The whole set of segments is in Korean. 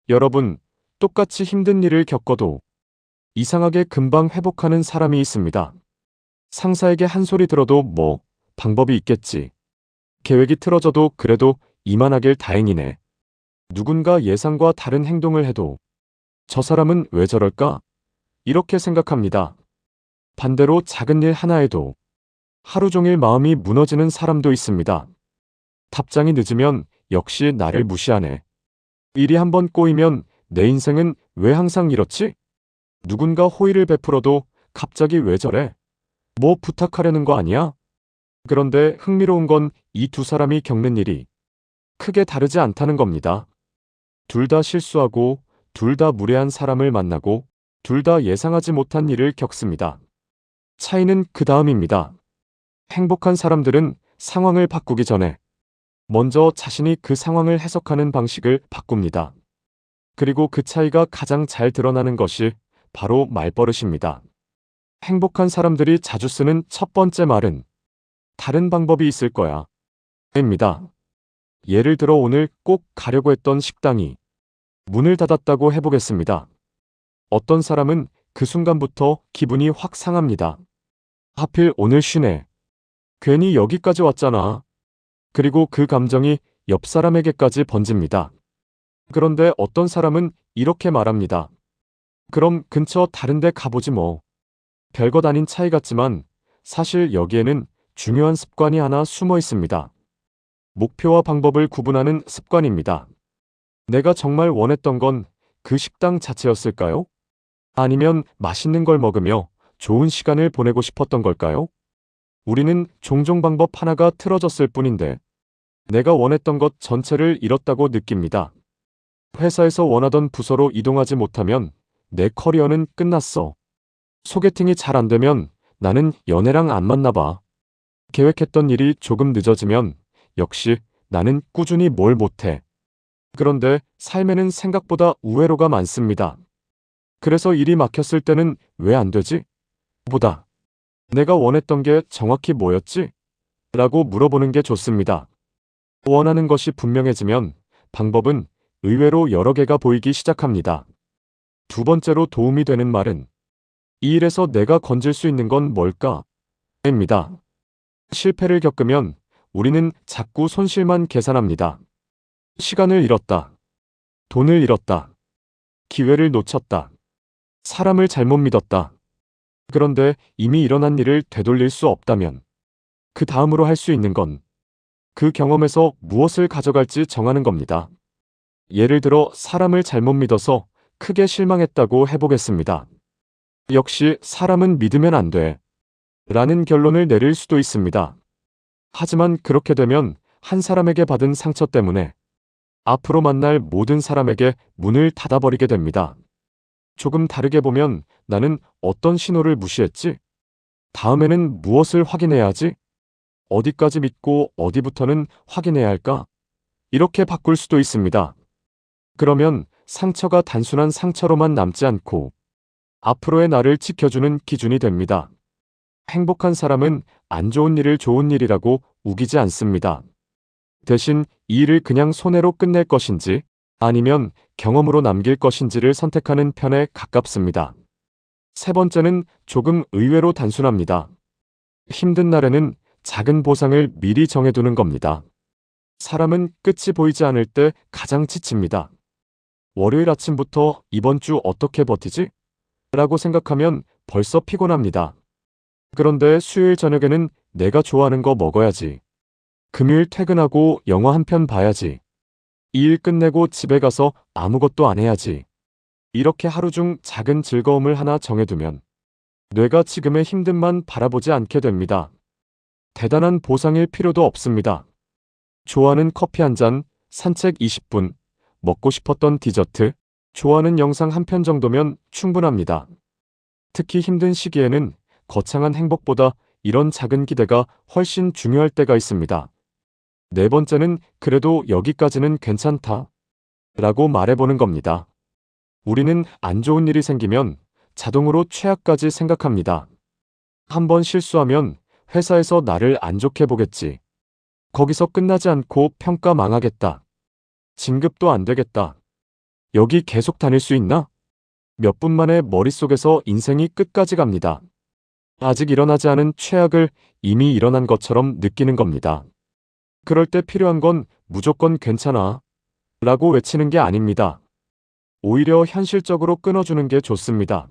여러분, 똑같이 힘든 일을 겪어도 이상하게 금방 회복하는 사람이 있습니다. 상사에게 한 소리 들어도 뭐, 방법이 있겠지. 계획이 틀어져도 그래도 이만하길 다행이네. 누군가 예상과 다른 행동을 해도 저 사람은 왜 저럴까? 이렇게 생각합니다. 반대로 작은 일 하나에도 하루 종일 마음이 무너지는 사람도 있습니다. 답장이 늦으면 역시 나를 무시하네. 일이 한번 꼬이면 내 인생은 왜 항상 이렇지? 누군가 호의를 베풀어도 갑자기 왜 저래? 뭐 부탁하려는 거 아니야? 그런데 흥미로운 건 이 두 사람이 겪는 일이 크게 다르지 않다는 겁니다. 둘 다 실수하고, 둘 다 무례한 사람을 만나고, 둘 다 예상하지 못한 일을 겪습니다. 차이는 그 다음입니다. 행복한 사람들은 상황을 바꾸기 전에 먼저 자신이 그 상황을 해석하는 방식을 바꿉니다. 그리고 그 차이가 가장 잘 드러나는 것이 바로 말버릇입니다. 행복한 사람들이 자주 쓰는 첫 번째 말은 다른 방법이 있을 거야. 입니다. 예를 들어 오늘 꼭 가려고 했던 식당이 문을 닫았다고 해보겠습니다. 어떤 사람은 그 순간부터 기분이 확 상합니다. 하필 오늘 쉬네. 괜히 여기까지 왔잖아. 그리고 그 감정이 옆 사람에게까지 번집니다. 그런데 어떤 사람은 이렇게 말합니다. 그럼 근처 다른 데 가보지 뭐. 별것 아닌 차이 같지만 사실 여기에는 중요한 습관이 하나 숨어 있습니다. 목표와 방법을 구분하는 습관입니다. 내가 정말 원했던 건 그 식당 자체였을까요? 아니면 맛있는 걸 먹으며 좋은 시간을 보내고 싶었던 걸까요? 우리는 종종 방법 하나가 틀어졌을 뿐인데 내가 원했던 것 전체를 잃었다고 느낍니다. 회사에서 원하던 부서로 이동하지 못하면 내 커리어는 끝났어. 소개팅이 잘 안 되면 나는 연애랑 안 맞나 봐. 계획했던 일이 조금 늦어지면 역시 나는 꾸준히 뭘 못해. 그런데 삶에는 생각보다 우회로가 많습니다. 그래서 일이 막혔을 때는 왜 안 되지? 보다 내가 원했던 게 정확히 뭐였지? 라고 물어보는 게 좋습니다. 원하는 것이 분명해지면 방법은 의외로 여러 개가 보이기 시작합니다. 두 번째로 도움이 되는 말은 이 일에서 내가 건질 수 있는 건 뭘까? 입니다. 실패를 겪으면 우리는 자꾸 손실만 계산합니다. 시간을 잃었다. 돈을 잃었다. 기회를 놓쳤다. 사람을 잘못 믿었다. 그런데 이미 일어난 일을 되돌릴 수 없다면 그 다음으로 할 수 있는 건 그 경험에서 무엇을 가져갈지 정하는 겁니다. 예를 들어 사람을 잘못 믿어서 크게 실망했다고 해보겠습니다. 역시 사람은 믿으면 안 돼. 라는 결론을 내릴 수도 있습니다. 하지만 그렇게 되면 한 사람에게 받은 상처 때문에 앞으로 만날 모든 사람에게 문을 닫아버리게 됩니다. 조금 다르게 보면 나는 어떤 신호를 무시했지? 다음에는 무엇을 확인해야 하지? 어디까지 믿고 어디부터는 확인해야 할까? 이렇게 바꿀 수도 있습니다. 그러면 상처가 단순한 상처로만 남지 않고 앞으로의 나를 지켜주는 기준이 됩니다. 행복한 사람은 안 좋은 일을 좋은 일이라고 우기지 않습니다. 대신 이 일을 그냥 손해로 끝낼 것인지 아니면 경험으로 남길 것인지를 선택하는 편에 가깝습니다. 세 번째는 조금 의외로 단순합니다. 힘든 날에는 작은 보상을 미리 정해두는 겁니다. 사람은 끝이 보이지 않을 때 가장 지칩니다. 월요일 아침부터 이번 주 어떻게 버티지? 라고 생각하면 벌써 피곤합니다. 그런데 수요일 저녁에는 내가 좋아하는 거 먹어야지. 금요일 퇴근하고 영화 한 편 봐야지. 이 일 끝내고 집에 가서 아무것도 안 해야지. 이렇게 하루 중 작은 즐거움을 하나 정해두면 뇌가 지금의 힘듦만 바라보지 않게 됩니다. 대단한 보상일 필요도 없습니다. 좋아하는 커피 한 잔, 산책 20분, 먹고 싶었던 디저트, 좋아하는 영상 한 편 정도면 충분합니다. 특히 힘든 시기에는 거창한 행복보다 이런 작은 기대가 훨씬 중요할 때가 있습니다. 네 번째는 그래도 여기까지는 괜찮다 라고 말해보는 겁니다. 우리는 안 좋은 일이 생기면 자동으로 최악까지 생각합니다. 한번 실수하면 회사에서 나를 안 좋게 보겠지. 거기서 끝나지 않고 평가 망하겠다. 진급도 안 되겠다. 여기 계속 다닐 수 있나? 몇 분 만에 머릿속에서 인생이 끝까지 갑니다. 아직 일어나지 않은 최악을 이미 일어난 것처럼 느끼는 겁니다. 그럴 때 필요한 건 무조건 괜찮아 라고 외치는 게 아닙니다. 오히려 현실적으로 끊어주는 게 좋습니다.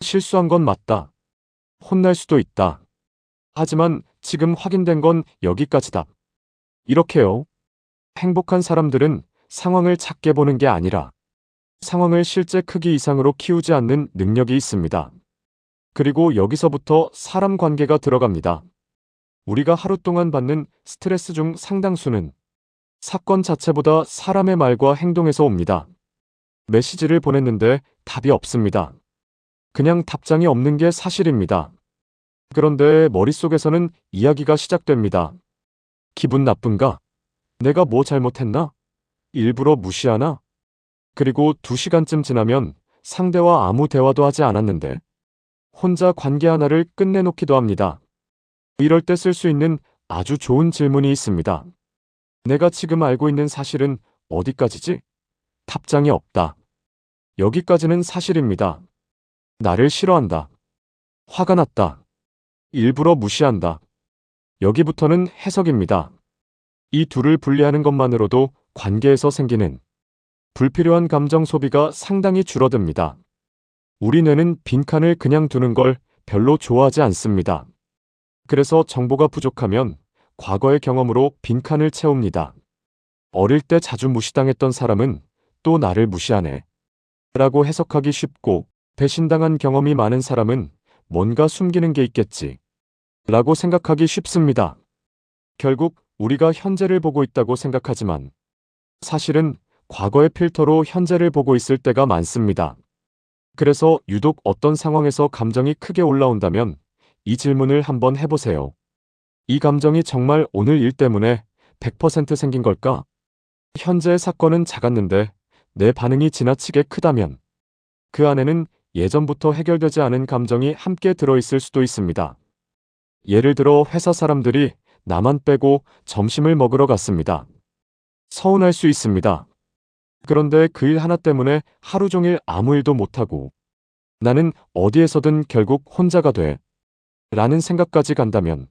실수한 건 맞다. 혼날 수도 있다. 하지만 지금 확인된 건 여기까지다. 이렇게요. 행복한 사람들은 상황을 작게 보는 게 아니라 상황을 실제 크기 이상으로 키우지 않는 능력이 있습니다. 그리고 여기서부터 사람 관계가 들어갑니다. 우리가 하루 동안 받는 스트레스 중 상당수는 사건 자체보다 사람의 말과 행동에서 옵니다. 메시지를 보냈는데 답이 없습니다. 그냥 답장이 없는 게 사실입니다. 그런데 머릿속에서는 이야기가 시작됩니다. 기분 나쁜가? 내가 뭐 잘못했나? 일부러 무시하나? 그리고 2시간쯤 지나면 상대와 아무 대화도 하지 않았는데 혼자 관계 하나를 끝내놓기도 합니다. 이럴 때 쓸 수 있는 아주 좋은 질문이 있습니다. 내가 지금 알고 있는 사실은 어디까지지? 답장이 없다. 여기까지는 사실입니다. 나를 싫어한다. 화가 났다. 일부러 무시한다. 여기부터는 해석입니다. 이 둘을 분리하는 것만으로도 관계에서 생기는 불필요한 감정 소비가 상당히 줄어듭니다. 우리 뇌는 빈칸을 그냥 두는 걸 별로 좋아하지 않습니다. 그래서 정보가 부족하면 과거의 경험으로 빈칸을 채웁니다. 어릴 때 자주 무시당했던 사람은 또 나를 무시하네 라고 해석하기 쉽고, 배신당한 경험이 많은 사람은 뭔가 숨기는 게 있겠지 라고 생각하기 쉽습니다. 결국 우리가 현재를 보고 있다고 생각하지만 사실은 과거의 필터로 현재를 보고 있을 때가 많습니다. 그래서 유독 어떤 상황에서 감정이 크게 올라온다면 이 질문을 한번 해보세요. 이 감정이 정말 오늘 일 때문에 100% 생긴 걸까? 현재의 사건은 작았는데 내 반응이 지나치게 크다면 그 안에는 예전부터 해결되지 않은 감정이 함께 들어있을 수도 있습니다. 예를 들어 회사 사람들이 나만 빼고 점심을 먹으러 갔습니다. 서운할 수 있습니다. 그런데 그 일 하나 때문에 하루 종일 아무 일도 못하고 나는 어디에서든 결국 혼자가 돼 라는 생각까지 간다면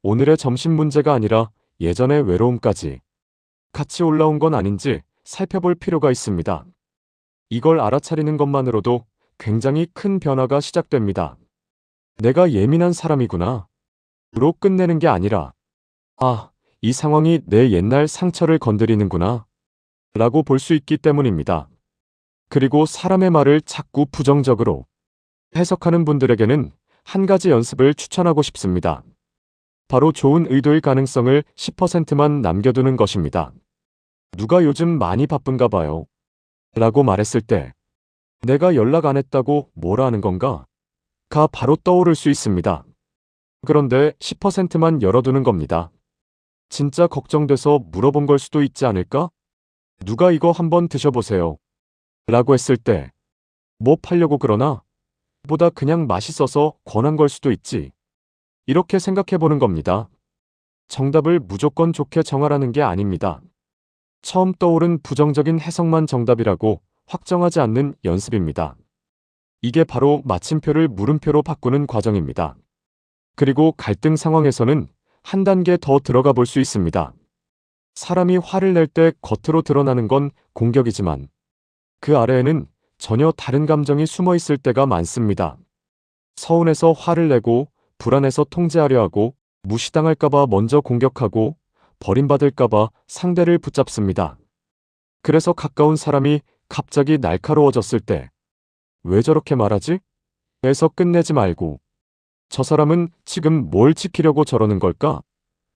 오늘의 점심 문제가 아니라 예전의 외로움까지 같이 올라온 건 아닌지 살펴볼 필요가 있습니다. 이걸 알아차리는 것만으로도 굉장히 큰 변화가 시작됩니다. 내가 예민한 사람이구나 로 끝내는 게 아니라, 아, 이 상황이 내 옛날 상처를 건드리는구나 라고 볼 수 있기 때문입니다. 그리고 사람의 말을 자꾸 부정적으로 해석하는 분들에게는 한 가지 연습을 추천하고 싶습니다. 바로 좋은 의도의 가능성을 10%만 남겨두는 것입니다. 누가 요즘 많이 바쁜가 봐요 라고 말했을 때 내가 연락 안 했다고 뭐라 하는 건가? 가 바로 떠오를 수 있습니다. 그런데 10%만 열어두는 겁니다. 진짜 걱정돼서 물어본 걸 수도 있지 않을까? 누가 이거 한번 드셔보세요 라고 했을 때 뭐 팔려고 그러나? 보다 그냥 맛있어서 권한 걸 수도 있지. 이렇게 생각해보는 겁니다. 정답을 무조건 좋게 정하라는 게 아닙니다. 처음 떠오른 부정적인 해석만 정답이라고 확정하지 않는 연습입니다. 이게 바로 마침표를 물음표로 바꾸는 과정입니다. 그리고 갈등 상황에서는 한 단계 더 들어가 볼 수 있습니다. 사람이 화를 낼 때 겉으로 드러나는 건 공격이지만 그 아래에는 전혀 다른 감정이 숨어 있을 때가 많습니다. 서운해서 화를 내고, 불안해서 통제하려 하고, 무시당할까봐 먼저 공격하고, 버림받을까봐 상대를 붙잡습니다. 그래서 가까운 사람이 갑자기 날카로워졌을 때 왜 저렇게 말하지? 에서 끝내지 말고 저 사람은 지금 뭘 지키려고 저러는 걸까?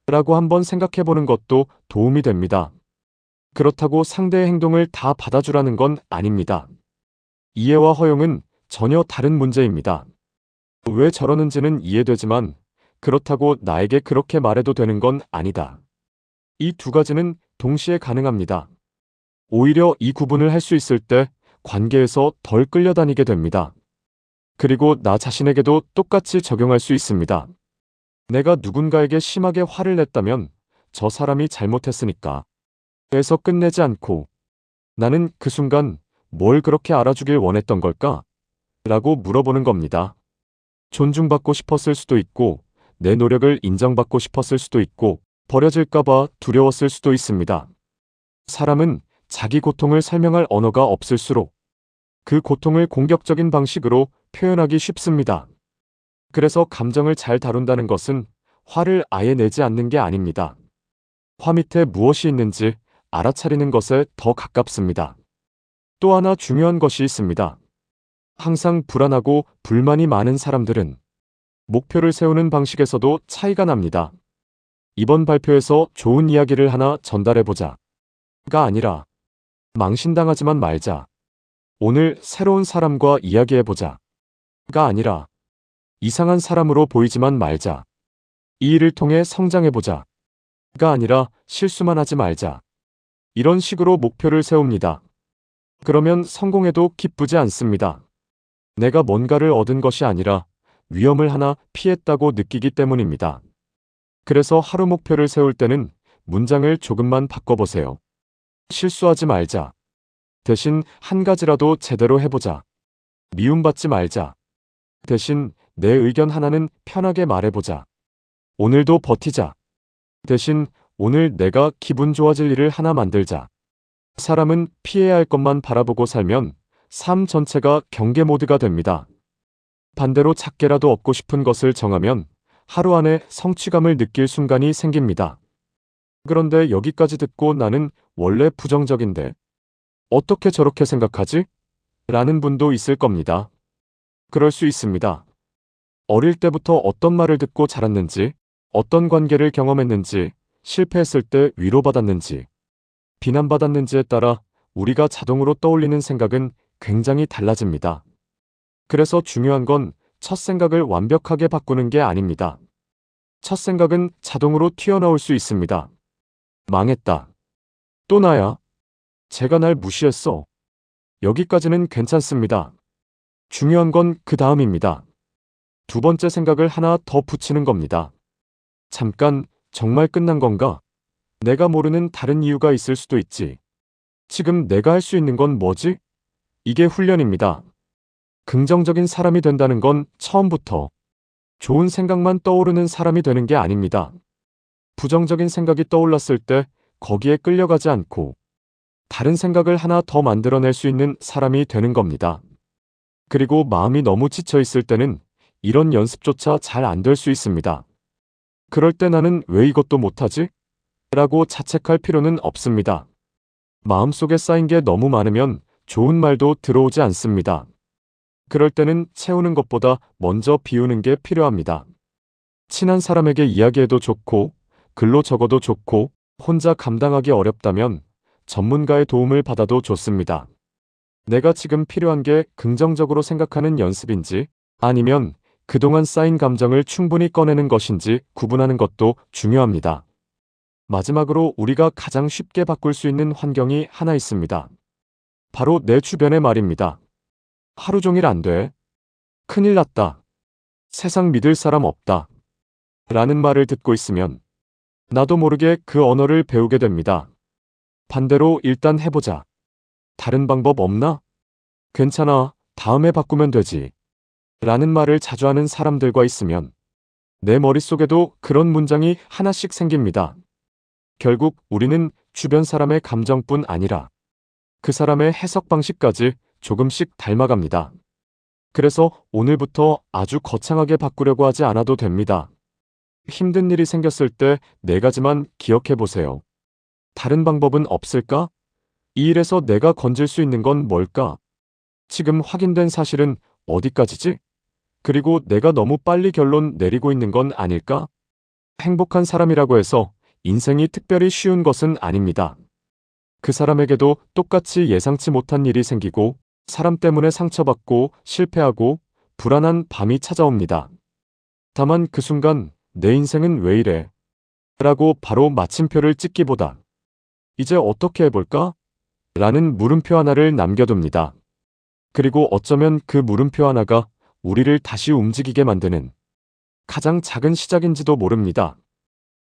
라고 한번 생각해보는 것도 도움이 됩니다. 그렇다고 상대의 행동을 다 받아주라는 건 아닙니다. 이해와 허용은 전혀 다른 문제입니다. 왜 저러는지는 이해되지만 그렇다고 나에게 그렇게 말해도 되는 건 아니다. 이 두 가지는 동시에 가능합니다. 오히려 이 구분을 할 수 있을 때 관계에서 덜 끌려다니게 됩니다. 그리고 나 자신에게도 똑같이 적용할 수 있습니다. 내가 누군가에게 심하게 화를 냈다면 저 사람이 잘못했으니까 에서 끝내지 않고 나는 그 순간 뭘 그렇게 알아주길 원했던 걸까? 라고 물어보는 겁니다. 존중받고 싶었을 수도 있고, 내 노력을 인정받고 싶었을 수도 있고, 버려질까봐 두려웠을 수도 있습니다. 사람은 자기 고통을 설명할 언어가 없을수록 그 고통을 공격적인 방식으로 표현하기 쉽습니다. 그래서 감정을 잘 다룬다는 것은 화를 아예 내지 않는 게 아닙니다. 화 밑에 무엇이 있는지 알아차리는 것에 더 가깝습니다. 또 하나 중요한 것이 있습니다. 항상 불안하고 불만이 많은 사람들은 목표를 세우는 방식에서도 차이가 납니다. 이번 발표에서 좋은 이야기를 하나 전달해보자. 가 아니라 망신당하지만 말자. 오늘 새로운 사람과 이야기해보자. 가 아니라 이상한 사람으로 보이지만 말자. 이 일을 통해 성장해보자. 가 아니라 실수만 하지 말자. 이런 식으로 목표를 세웁니다. 그러면 성공해도 기쁘지 않습니다. 내가 뭔가를 얻은 것이 아니라 위험을 하나 피했다고 느끼기 때문입니다. 그래서 하루 목표를 세울 때는 문장을 조금만 바꿔보세요. 실수하지 말자. 대신 한 가지라도 제대로 해보자. 미움받지 말자. 대신 내 의견 하나는 편하게 말해보자. 오늘도 버티자. 대신 오늘 내가 기분 좋아질 일을 하나 만들자. 사람은 피해야 할 것만 바라보고 살면 삶 전체가 경계 모드가 됩니다. 반대로 작게라도 얻고 싶은 것을 정하면 하루 안에 성취감을 느낄 순간이 생깁니다. 그런데 여기까지 듣고 나는 원래 부정적인데 어떻게 저렇게 생각하지? 라는 분도 있을 겁니다. 그럴 수 있습니다. 어릴 때부터 어떤 말을 듣고 자랐는지, 어떤 관계를 경험했는지, 실패했을 때 위로받았는지, 비난받았는지에 따라 우리가 자동으로 떠올리는 생각은 굉장히 달라집니다. 그래서 중요한 건 첫 생각을 완벽하게 바꾸는 게 아닙니다. 첫 생각은 자동으로 튀어나올 수 있습니다. 망했다. 또 나야. 쟤가 날 무시했어. 여기까지는 괜찮습니다. 중요한 건 그 다음입니다. 두 번째 생각을 하나 더 붙이는 겁니다. 잠깐, 정말 끝난 건가? 내가 모르는 다른 이유가 있을 수도 있지. 지금 내가 할 수 있는 건 뭐지? 이게 훈련입니다. 긍정적인 사람이 된다는 건 처음부터 좋은 생각만 떠오르는 사람이 되는 게 아닙니다. 부정적인 생각이 떠올랐을 때 거기에 끌려가지 않고 다른 생각을 하나 더 만들어낼 수 있는 사람이 되는 겁니다. 그리고 마음이 너무 지쳐 있을 때는 이런 연습조차 잘 안 될 수 있습니다. 그럴 때 나는 왜 이것도 못하지? 라고 자책할 필요는 없습니다. 마음속에 쌓인 게 너무 많으면 좋은 말도 들어오지 않습니다. 그럴 때는 채우는 것보다 먼저 비우는 게 필요합니다. 친한 사람에게 이야기해도 좋고, 글로 적어도 좋고, 혼자 감당하기 어렵다면 전문가의 도움을 받아도 좋습니다. 내가 지금 필요한 게 긍정적으로 생각하는 연습인지, 아니면 그동안 쌓인 감정을 충분히 꺼내는 것인지 구분하는 것도 중요합니다. 마지막으로 우리가 가장 쉽게 바꿀 수 있는 환경이 하나 있습니다. 바로 내 주변의 말입니다. 하루 종일 안 돼. 큰일 났다. 세상 믿을 사람 없다. 라는 말을 듣고 있으면 나도 모르게 그 언어를 배우게 됩니다. 반대로 일단 해보자. 다른 방법 없나? 괜찮아. 다음에 바꾸면 되지. 라는 말을 자주 하는 사람들과 있으면 내 머릿속에도 그런 문장이 하나씩 생깁니다. 결국 우리는 주변 사람의 감정뿐 아니라 그 사람의 해석 방식까지 조금씩 닮아갑니다. 그래서 오늘부터 아주 거창하게 바꾸려고 하지 않아도 됩니다. 힘든 일이 생겼을 때 네 가지만 기억해 보세요. 다른 방법은 없을까? 이 일에서 내가 건질 수 있는 건 뭘까? 지금 확인된 사실은 어디까지지? 그리고 내가 너무 빨리 결론 내리고 있는 건 아닐까? 행복한 사람이라고 해서 인생이 특별히 쉬운 것은 아닙니다. 그 사람에게도 똑같이 예상치 못한 일이 생기고 사람 때문에 상처받고 실패하고 불안한 밤이 찾아옵니다. 다만 그 순간 내 인생은 왜 이래? 라고 바로 마침표를 찍기보다 이제 어떻게 해볼까? 라는 물음표 하나를 남겨둡니다. 그리고 어쩌면 그 물음표 하나가 우리를 다시 움직이게 만드는 가장 작은 시작인지도 모릅니다.